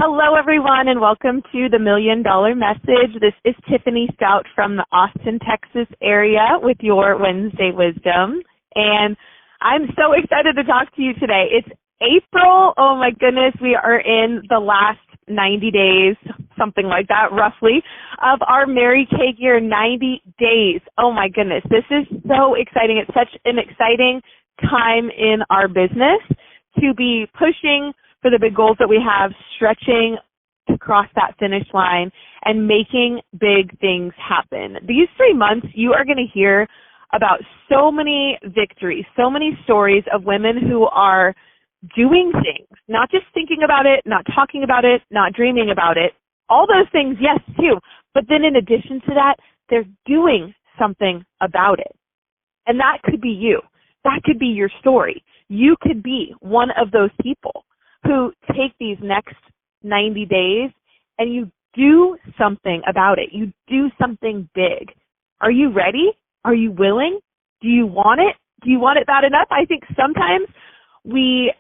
Hello, everyone, and welcome to the $1 Million Message. This is Tiffany Stout from the Austin, Texas area with your Wednesday Wisdom. And I'm so excited to talk to you today. It's April. Oh, my goodness. We are in the last 90 days, something like that, roughly, of our Mary Kay Year 90 days. Oh, my goodness. This is so exciting. It's such an exciting time in our business to be pushing for the big goals that we have, stretching to cross that finish line and making big things happen. These 3 months, you are going to hear about so many victories, so many stories of women who are doing things, not just thinking about it, not talking about it, not dreaming about it. All those things, yes, too. But then in addition to that, they're doing something about it. And that could be you. That could be your story. You could be one of those people who take these next 90 days and you do something about it. You do something big. Are you ready? Are you willing? Do you want it? Do you want it bad enough? I think sometimes we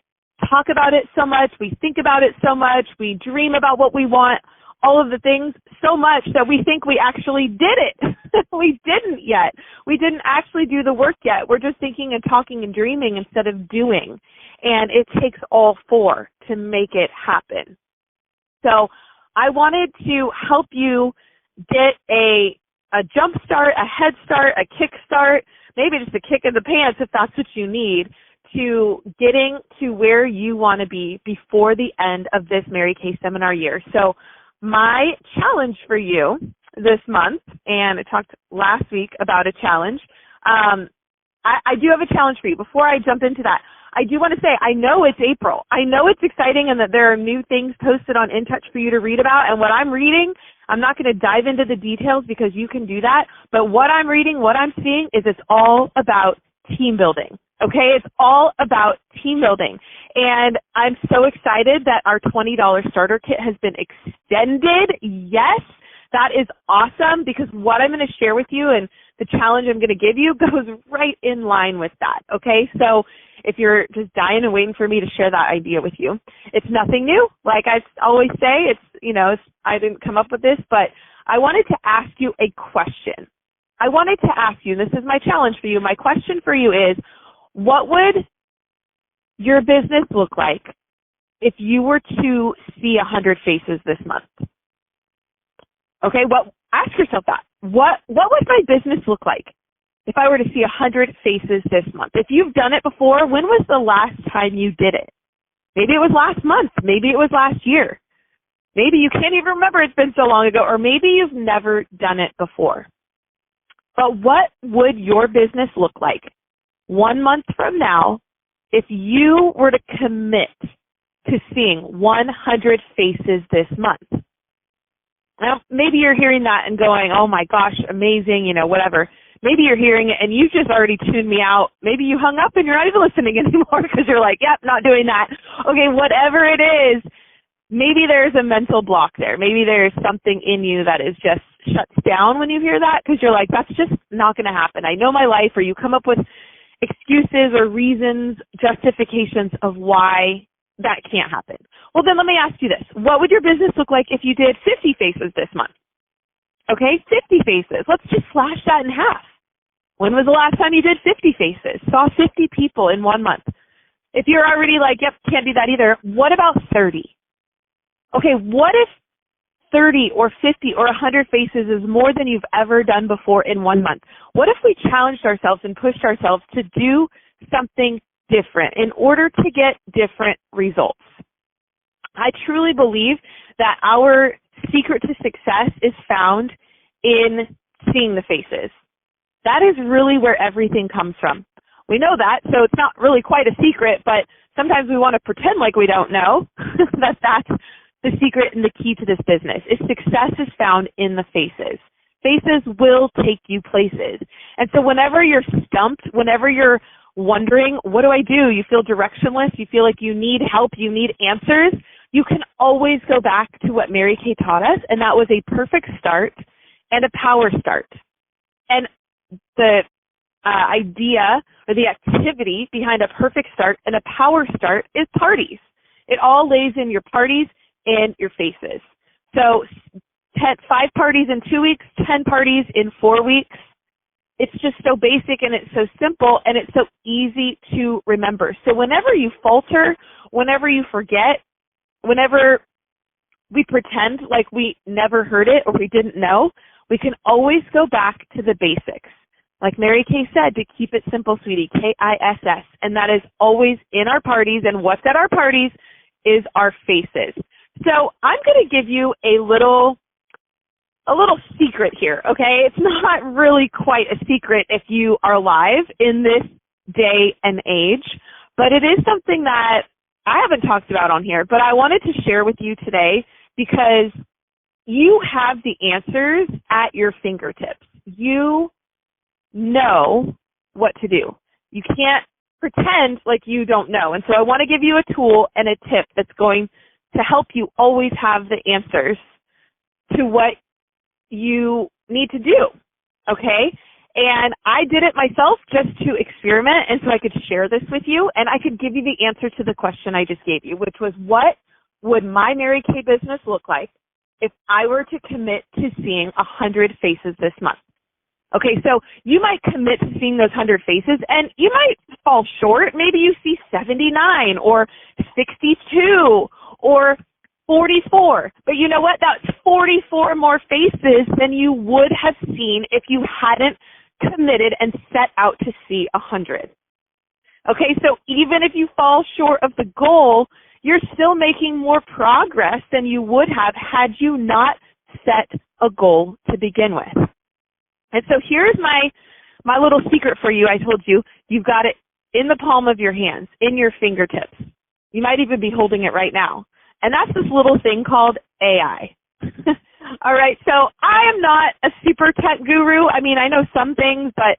talk about it so much, we think about it so much, we dream about what we want, all of the things so much that we think we actually did it. We didn't yet. We didn't actually do the work yet. We're just thinking and talking and dreaming instead of doing. And it takes all four to make it happen. So I wanted to help you get a jump start, a head start, a kick start, maybe just a kick in the pants if that's what you need, to getting to where you want to be before the end of this Mary Kay seminar year. So my challenge for you this month, and I talked last week about a challenge, I do have a challenge for you. Before I jump into that, I do want to say, I know it's April. I know it's exciting and that there are new things posted on In Touch for you to read about. And what I'm reading, I'm not going to dive into the details because you can do that. But what I'm reading, what I'm seeing is it's all about team building. Okay, it's all about team building. And I'm so excited that our $20 starter kit has been extended. Yes, that is awesome because what I'm going to share with you and the challenge I'm going to give you goes right in line with that. Okay, so if you're just dying and waiting for me to share that idea with you, it's nothing new. Like I always say, I didn't come up with this, but I wanted to ask you a question. I wanted to ask you, this is my challenge for you. My question for you is, what would your business look like if you were to see 100 faces this month? Okay, ask yourself that. What would my business look like if I were to see 100 faces this month? If you've done it before, when was the last time you did it? Maybe it was last month. Maybe it was last year. Maybe you can't even remember, it's been so long ago, or maybe you've never done it before. But what would your business look like 1 month from now if you were to commit to seeing 100 faces this month? Now, maybe you're hearing that and going, oh my gosh, amazing, whatever. Maybe you're hearing it and you just already tuned me out. Maybe you hung up and you're not even listening anymore because you're like, yep, not doing that. Okay, whatever it is, maybe there's a mental block there. Maybe there's something in you that is just shuts down when you hear that because you're like, that's just not going to happen. I know my life, or you come up with excuses or reasons, justifications of why that can't happen. Well, then let me ask you this. What would your business look like if you did 50 faces this month? Okay, 50 faces. Let's just slash that in half. When was the last time you did 50 faces? Saw 50 people in 1 month. If you're already like, yep, can't do that either, what about 30? Okay, what if 30 or 50 or 100 faces is more than you've ever done before in 1 month? What if we challenged ourselves and pushed ourselves to do something different in order to get different results? I truly believe that our secret to success is found in seeing the faces. That is really where everything comes from. We know that, so it's not really quite a secret, but sometimes we want to pretend like we don't know that that's the secret and the key to this business. Is success is found in the faces. Faces will take you places. And so whenever you're stumped, whenever you're wondering, what do I do? You feel directionless. You feel like you need help. You need answers. You can always go back to what Mary Kay taught us, and that was a perfect start and a power start. And the idea or the activity behind a perfect start and a power start is parties. It all lays in your parties, in your faces. So 5 parties in 2 weeks, 10 parties in 4 weeks. It's just so basic and it's so simple and it's so easy to remember. So whenever you falter, whenever you forget, whenever we pretend like we never heard it or we didn't know, we can always go back to the basics. Like Mary Kay said, to keep it simple, sweetie, KISS. And that is always in our parties. And what's at our parties is our faces. So I'm going to give you a little secret here, okay? It's not really quite a secret if you are live in this day and age, but it is something that I haven't talked about on here, but I wanted to share with you today because you have the answers at your fingertips. You know what to do. You can't pretend like you don't know. And so I want to give you a tool and a tip that's going to help you always have the answers to what you need to do, okay? And I did it myself just to experiment and so I could share this with you and I could give you the answer to the question I just gave you, which was, what would my Mary Kay business look like if I were to commit to seeing 100 faces this month? Okay, so you might commit to seeing those 100 faces and you might fall short. Maybe you see 79 or 62 or 44. But you know what? That's 44 more faces than you would have seen if you hadn't committed and set out to see 100. Okay, so even if you fall short of the goal, you're still making more progress than you would have had you not set a goal to begin with. And so here's my little secret for you. I told you, you've got it in the palm of your hands, in your fingertips. You might even be holding it right now. And that's this little thing called AI. All right, so I am not a super tech guru. I mean, I know some things, but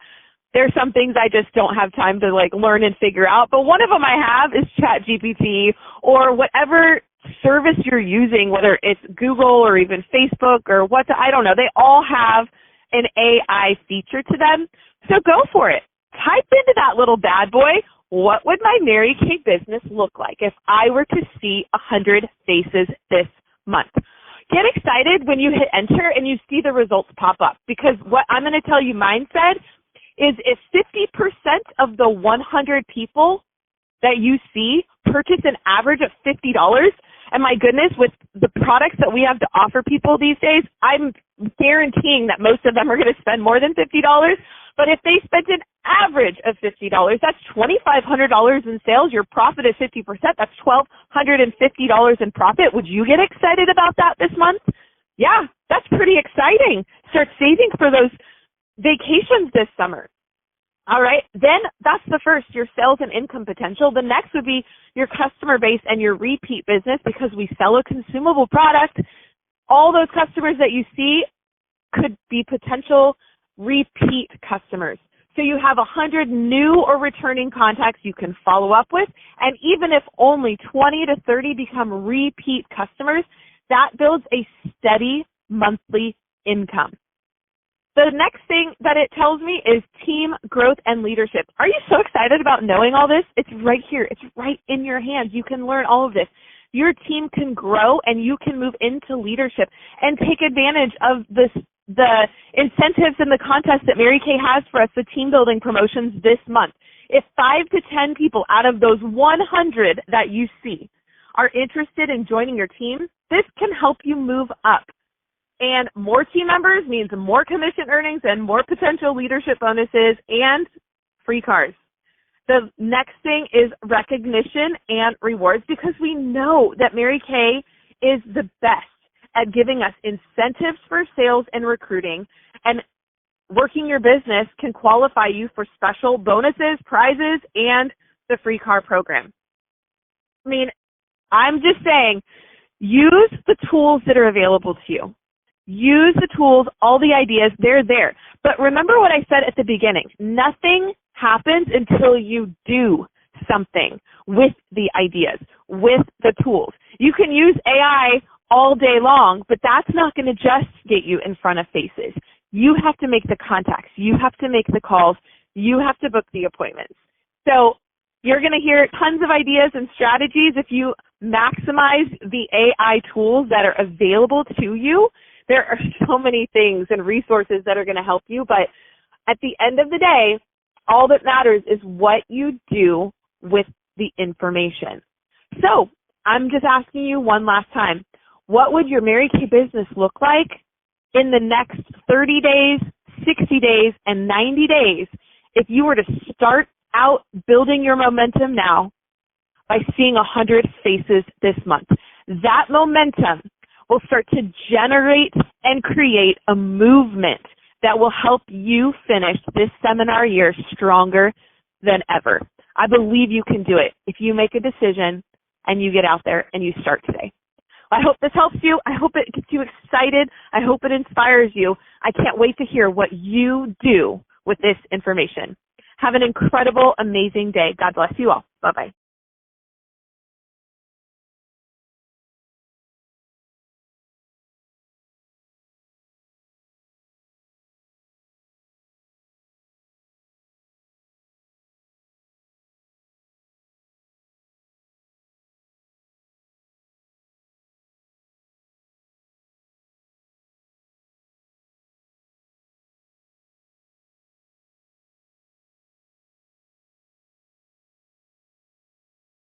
there's some things I just don't have time to learn and figure out. But one of them I have is ChatGPT or whatever service you're using, whether it's Google or even Facebook or I don't know. They all have an AI feature to them. So go for it. Type into that little bad boy, what would my Mary Kay business look like if I were to see 100 faces this month? Get excited when you hit enter and you see the results pop up, because what I'm going to tell you mine said is if 50% of the 100 people that you see purchase an average of $50, and my goodness, with the products that we have to offer people these days, I'm guaranteeing that most of them are going to spend more than $50. But if they spent an average of $50, that's $2,500 in sales. Your profit is 50%. That's $1,250 in profit. Would you get excited about that this month? Yeah, that's pretty exciting. Start saving for those vacations this summer. All right, then that's the first, your sales and income potential. The next would be your customer base and your repeat business, because we sell a consumable product. All those customers that you see could be potential repeat customers. So you have 100 new or returning contacts you can follow up with, and even if only 20 to 30 become repeat customers, that builds a steady monthly income. The next thing that it tells me is team growth and leadership. Are you so excited about knowing all this? It's right here. It's right in your hands. You can learn all of this. Your team can grow and you can move into leadership and take advantage of the incentives and the contests that Mary Kay has for us, the team building promotions this month. If 5 to 10 people out of those 100 that you see are interested in joining your team, this can help you move up. And more team members means more commission earnings and more potential leadership bonuses and free cars. The next thing is recognition and rewards, because we know that Mary Kay is the best at giving us incentives for sales and recruiting, and working your business can qualify you for special bonuses, prizes, and the free car program. I mean, I'm just saying, use the tools that are available to you. Use the tools, all the ideas, they're there. But remember what I said at the beginning. Nothing happens until you do something with the ideas, with the tools. You can use AI all day long, but that's not going to just get you in front of faces. You have to make the contacts. You have to make the calls. You have to book the appointments. So you're going to hear tons of ideas and strategies if you maximize the AI tools that are available to you. There are so many things and resources that are going to help you, but at the end of the day, all that matters is what you do with the information. So I'm just asking you one last time, what would your Mary Kay business look like in the next 30 days, 60 days, and 90 days if you were to start out building your momentum now by seeing 100 faces this month? That momentum will start to generate and create a movement that will help you finish this seminar year stronger than ever. I believe you can do it if you make a decision and you get out there and you start today. I hope this helps you. I hope it gets you excited. I hope it inspires you. I can't wait to hear what you do with this information. Have an incredible, amazing day. God bless you all. Bye-bye.